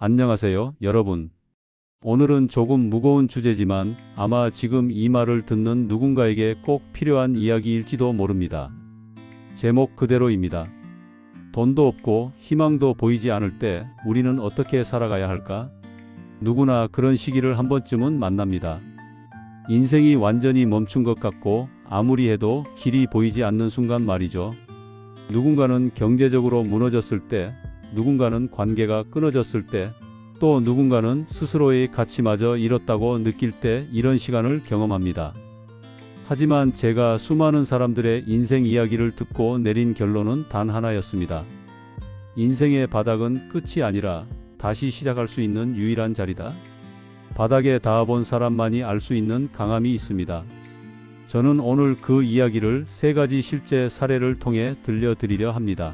안녕하세요, 여러분. 오늘은 조금 무거운 주제지만 아마 지금 이 말을 듣는 누군가에게 꼭 필요한 이야기일지도 모릅니다. 제목 그대로입니다. 돈도 없고 희망도 보이지 않을 때 우리는 어떻게 살아가야 할까? 누구나 그런 시기를 한 번쯤은 만납니다. 인생이 완전히 멈춘 것 같고 아무리 해도 길이 보이지 않는 순간 말이죠. 누군가는 경제적으로 무너졌을 때, 누군가는 관계가 끊어졌을 때, 또 누군가는 스스로의 가치마저 잃었다고 느낄 때 이런 시간을 경험합니다. 하지만 제가 수많은 사람들의 인생 이야기를 듣고 내린 결론은 단 하나였습니다. 인생의 바닥은 끝이 아니라 다시 시작할 수 있는 유일한 자리다. 바닥에 닿아본 사람만이 알 수 있는 강함이 있습니다. 저는 오늘 그 이야기를 3가지 실제 사례를 통해 들려드리려 합니다.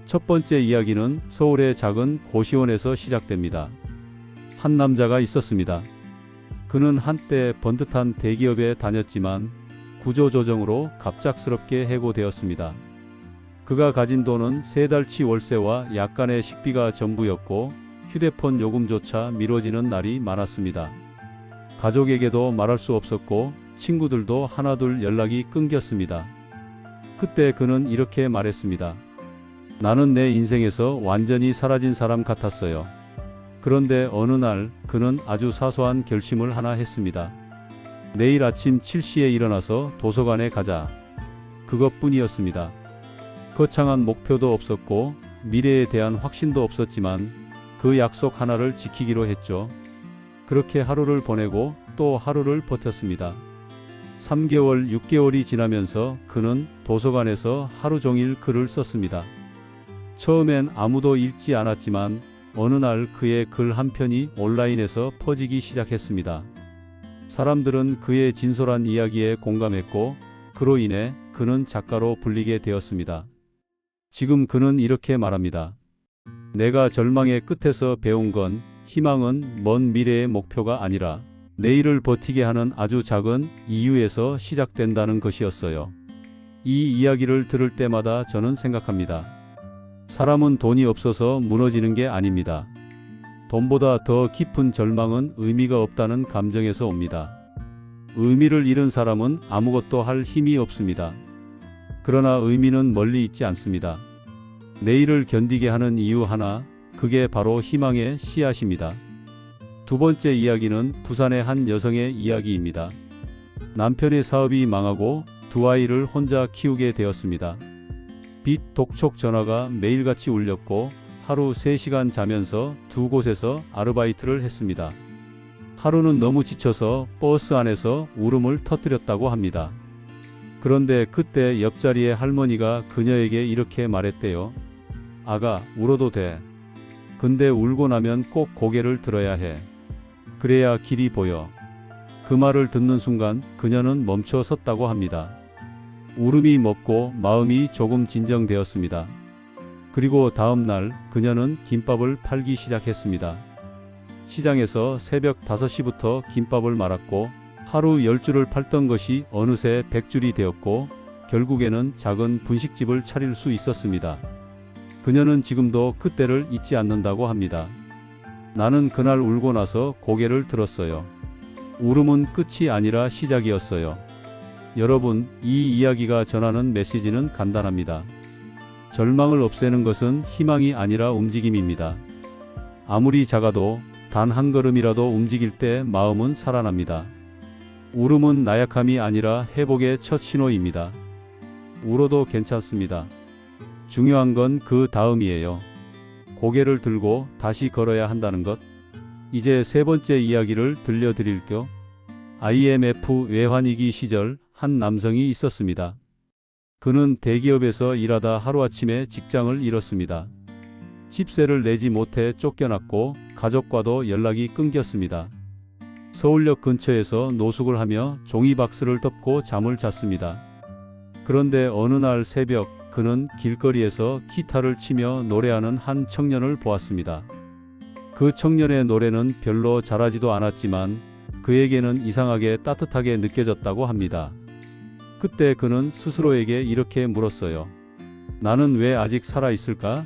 첫 번째 이야기는 서울의 작은 고시원에서 시작됩니다. 한 남자가 있었습니다. 그는 한때 번듯한 대기업에 다녔지만 구조조정으로 갑작스럽게 해고되었습니다. 그가 가진 돈은 3달치 월세와 약간의 식비가 전부였고 휴대폰 요금조차 미뤄지는 날이 많았습니다. 가족에게도 말할 수 없었고 친구들도 하나둘 연락이 끊겼습니다. 그때 그는 이렇게 말했습니다. 나는 내 인생에서 완전히 사라진 사람 같았어요. 그런데 어느 날 그는 아주 사소한 결심을 하나 했습니다. 내일 아침 7시에 일어나서 도서관에 가자. 그것뿐이었습니다. 거창한 목표도 없었고 미래에 대한 확신도 없었지만 그 약속 하나를 지키기로 했죠. 그렇게 하루를 보내고 또 하루를 버텼습니다. 3개월, 6개월이 지나면서 그는 도서관에서 하루 종일 글을 썼습니다. 처음엔 아무도 읽지 않았지만 어느 날 그의 글 한 편이 온라인에서 퍼지기 시작했습니다. 사람들은 그의 진솔한 이야기에 공감했고 그로 인해 그는 작가로 불리게 되었습니다. 지금 그는 이렇게 말합니다. 내가 절망의 끝에서 배운 건 희망은 먼 미래의 목표가 아니라 내일을 버티게 하는 아주 작은 이유에서 시작된다는 것이었어요. 이 이야기를 들을 때마다 저는 생각합니다. 사람은 돈이 없어서 무너지는 게 아닙니다. 돈보다 더 깊은 절망은 의미가 없다는 감정에서 옵니다. 의미를 잃은 사람은 아무것도 할 힘이 없습니다. 그러나 의미는 멀리 있지 않습니다. 내일을 견디게 하는 이유 하나, 그게 바로 희망의 씨앗입니다. 두 번째 이야기는 부산의 한 여성의 이야기입니다. 남편의 사업이 망하고 2아이를 혼자 키우게 되었습니다. 빚 독촉 전화가 매일같이 울렸고 하루 3시간 자면서 2곳에서 아르바이트를 했습니다. 하루는 너무 지쳐서 버스 안에서 울음을 터뜨렸다고 합니다. 그런데 그때 옆자리의 할머니가 그녀에게 이렇게 말했대요. 아가, 울어도 돼. 근데 울고 나면 꼭 고개를 들어야 해. 그래야 길이 보여. 그 말을 듣는 순간 그녀는 멈춰 섰다고 합니다. 울음이 멎고 마음이 조금 진정되었습니다. 그리고 다음 날 그녀는 김밥을 팔기 시작했습니다. 시장에서 새벽 5시부터 김밥을 말았고 하루 10줄을 팔던 것이 어느새 100줄이 되었고 결국에는 작은 분식집을 차릴 수 있었습니다. 그녀는 지금도 그때를 잊지 않는다고 합니다. 나는 그날 울고 나서 고개를 들었어요. 울음은 끝이 아니라 시작이었어요. 여러분, 이 이야기가 전하는 메시지는 간단합니다. 절망을 없애는 것은 희망이 아니라 움직임입니다. 아무리 작아도 단 한 걸음이라도 움직일 때 마음은 살아납니다. 울음은 나약함이 아니라 회복의 첫 신호입니다. 울어도 괜찮습니다. 중요한 건 그 다음이에요. 고개를 들고 다시 걸어야 한다는 것. 이제 3번째 이야기를 들려드릴게요. IMF 외환위기 시절 한 남성이 있었습니다. 그는 대기업에서 일하다 하루아침에 직장을 잃었습니다. 집세를 내지 못해 쫓겨났고 가족과도 연락이 끊겼습니다. 서울역 근처에서 노숙을 하며 종이박스를 덮고 잠을 잤습니다. 그런데 어느 날 새벽 그는 길거리에서 기타를 치며 노래하는 한 청년을 보았습니다. 그 청년의 노래는 별로 잘하지도 않았지만 그에게는 이상하게 따뜻하게 느껴졌다고 합니다. 그때 그는 스스로에게 이렇게 물었어요. 나는 왜 아직 살아있을까?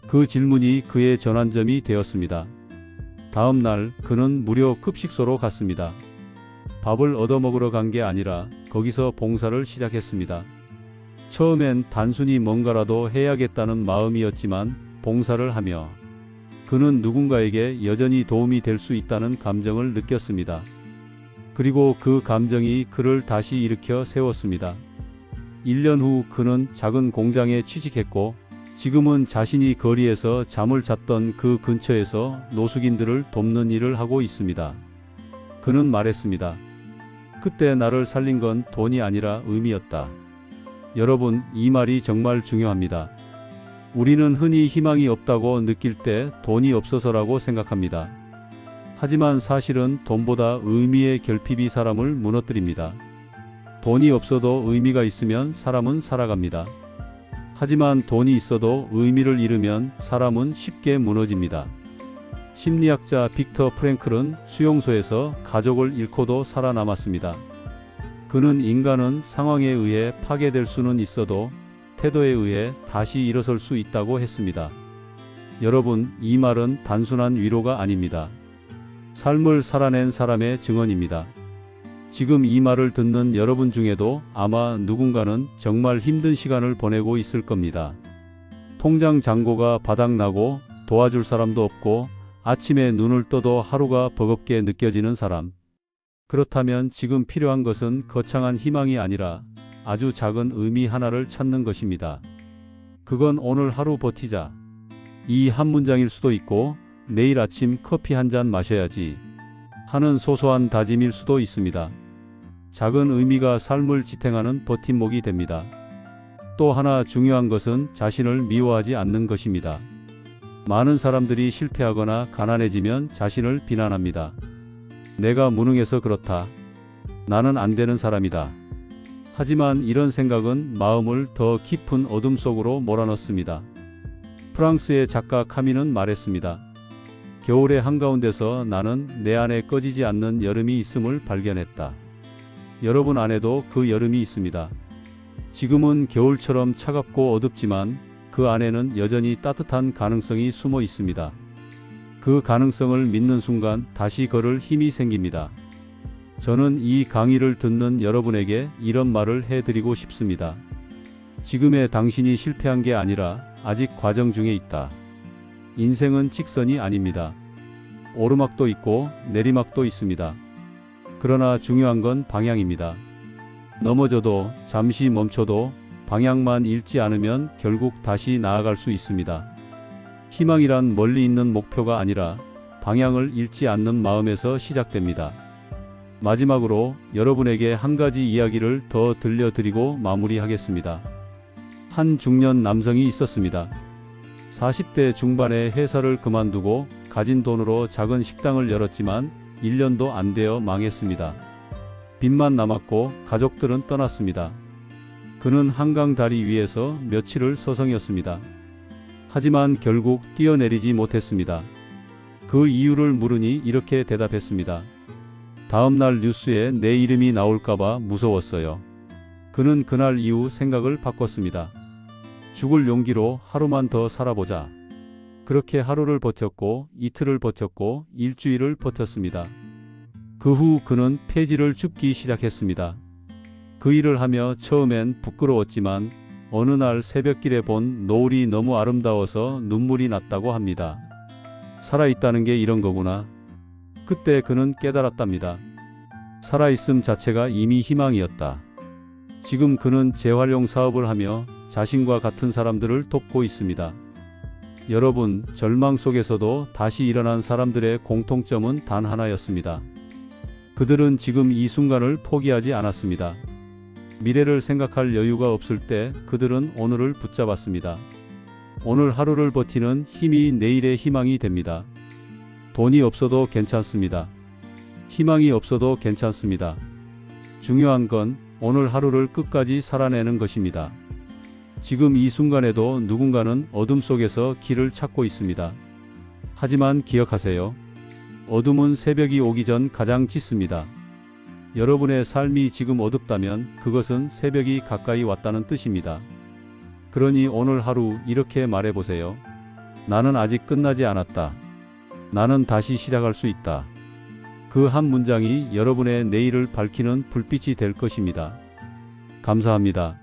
그 질문이 그의 전환점이 되었습니다. 다음 날 그는 무료 급식소로 갔습니다. 밥을 얻어먹으러 간 게 아니라 거기서 봉사를 시작했습니다. 처음엔 단순히 뭔가라도 해야겠다는 마음이었지만 봉사를 하며 그는 누군가에게 여전히 도움이 될 수 있다는 감정을 느꼈습니다. 그리고 그 감정이 그를 다시 일으켜 세웠습니다. 1년 후 그는 작은 공장에 취직했고 지금은 자신이 거리에서 잠을 잤던 그 근처에서 노숙인들을 돕는 일을 하고 있습니다. 그는 말했습니다. 그때 나를 살린 건 돈이 아니라 의미였다. 여러분, 이 말이 정말 중요합니다. 우리는 흔히 희망이 없다고 느낄 때 돈이 없어서라고 생각합니다. 하지만 사실은 돈보다 의미의 결핍이 사람을 무너뜨립니다. 돈이 없어도 의미가 있으면 사람은 살아갑니다. 하지만 돈이 있어도 의미를 잃으면 사람은 쉽게 무너집니다. 심리학자 빅터 프랭클은 수용소에서 가족을 잃고도 살아남았습니다. 그는 인간은 상황에 의해 파괴될 수는 있어도 태도에 의해 다시 일어설 수 있다고 했습니다. 여러분, 이 말은 단순한 위로가 아닙니다. 삶을 살아낸 사람의 증언입니다. 지금 이 말을 듣는 여러분 중에도 아마 누군가는 정말 힘든 시간을 보내고 있을 겁니다. 통장 잔고가 바닥나고 도와줄 사람도 없고 아침에 눈을 떠도 하루가 버겁게 느껴지는 사람. 그렇다면 지금 필요한 것은 거창한 희망이 아니라 아주 작은 의미 하나를 찾는 것입니다. 그건 오늘 하루 버티자. 이 한 문장일 수도 있고 내일 아침 커피 한 잔 마셔야지 하는 소소한 다짐일 수도 있습니다. 작은 의미가 삶을 지탱하는 버팀목이 됩니다. 또 하나 중요한 것은 자신을 미워하지 않는 것입니다. 많은 사람들이 실패하거나 가난해지면 자신을 비난합니다. 내가 무능해서 그렇다. 나는 안 되는 사람이다. 하지만 이런 생각은 마음을 더 깊은 어둠 속으로 몰아넣습니다. 프랑스의 작가 카미는 말했습니다. 겨울의 한가운데서 나는 내 안에 꺼지지 않는 여름이 있음을 발견했다. 여러분 안에도 그 여름이 있습니다. 지금은 겨울처럼 차갑고 어둡지만 그 안에는 여전히 따뜻한 가능성이 숨어 있습니다. 그 가능성을 믿는 순간 다시 걸을 힘이 생깁니다. 저는 이 강의를 듣는 여러분에게 이런 말을 해드리고 싶습니다. 지금의 당신이 실패한 게 아니라 아직 과정 중에 있다. 인생은 직선이 아닙니다. 오르막도 있고 내리막도 있습니다. 그러나 중요한 건 방향입니다. 넘어져도 잠시 멈춰도 방향만 잃지 않으면 결국 다시 나아갈 수 있습니다. 희망이란 멀리 있는 목표가 아니라 방향을 잃지 않는 마음에서 시작됩니다. 마지막으로 여러분에게 한 가지 이야기를 더 들려드리고 마무리하겠습니다. 한 중년 남성이 있었습니다. 40대 중반에 회사를 그만두고 가진 돈으로 작은 식당을 열었지만 1년도 안 되어 망했습니다. 빚만 남았고 가족들은 떠났습니다. 그는 한강 다리 위에서 며칠을 서성였습니다. 하지만 결국 뛰어내리지 못했습니다. 그 이유를 물으니 이렇게 대답했습니다. 다음 날 뉴스에 내 이름이 나올까봐 무서웠어요. 그는 그날 이후 생각을 바꿨습니다. 죽을 용기로 하루만 더 살아보자. 그렇게 하루를 버텼고 이틀을 버텼고 일주일을 버텼습니다. 그 후 그는 폐지를 줍기 시작했습니다. 그 일을 하며 처음엔 부끄러웠지만 어느 날 새벽길에 본 노을이 너무 아름다워서 눈물이 났다고 합니다. 살아있다는 게 이런 거구나. 그때 그는 깨달았답니다. 살아있음 자체가 이미 희망이었다. 지금 그는 재활용 사업을 하며 자신과 같은 사람들을 돕고 있습니다. 여러분, 절망 속에서도 다시 일어난 사람들의 공통점은 단 하나였습니다. 그들은 지금 이 순간을 포기하지 않았습니다. 미래를 생각할 여유가 없을 때 그들은 오늘을 붙잡았습니다. 오늘 하루를 버티는 힘이 내일의 희망이 됩니다. 돈이 없어도 괜찮습니다. 희망이 없어도 괜찮습니다. 중요한 건 오늘 하루를 끝까지 살아내는 것입니다. 지금 이 순간에도 누군가는 어둠 속에서 길을 찾고 있습니다. 하지만 기억하세요. 어둠은 새벽이 오기 전 가장 짙습니다. 여러분의 삶이 지금 어둡다면 그것은 새벽이 가까이 왔다는 뜻입니다. 그러니 오늘 하루 이렇게 말해보세요. 나는 아직 끝나지 않았다. 나는 다시 시작할 수 있다. 그 한 문장이 여러분의 내일을 밝히는 불빛이 될 것입니다. 감사합니다.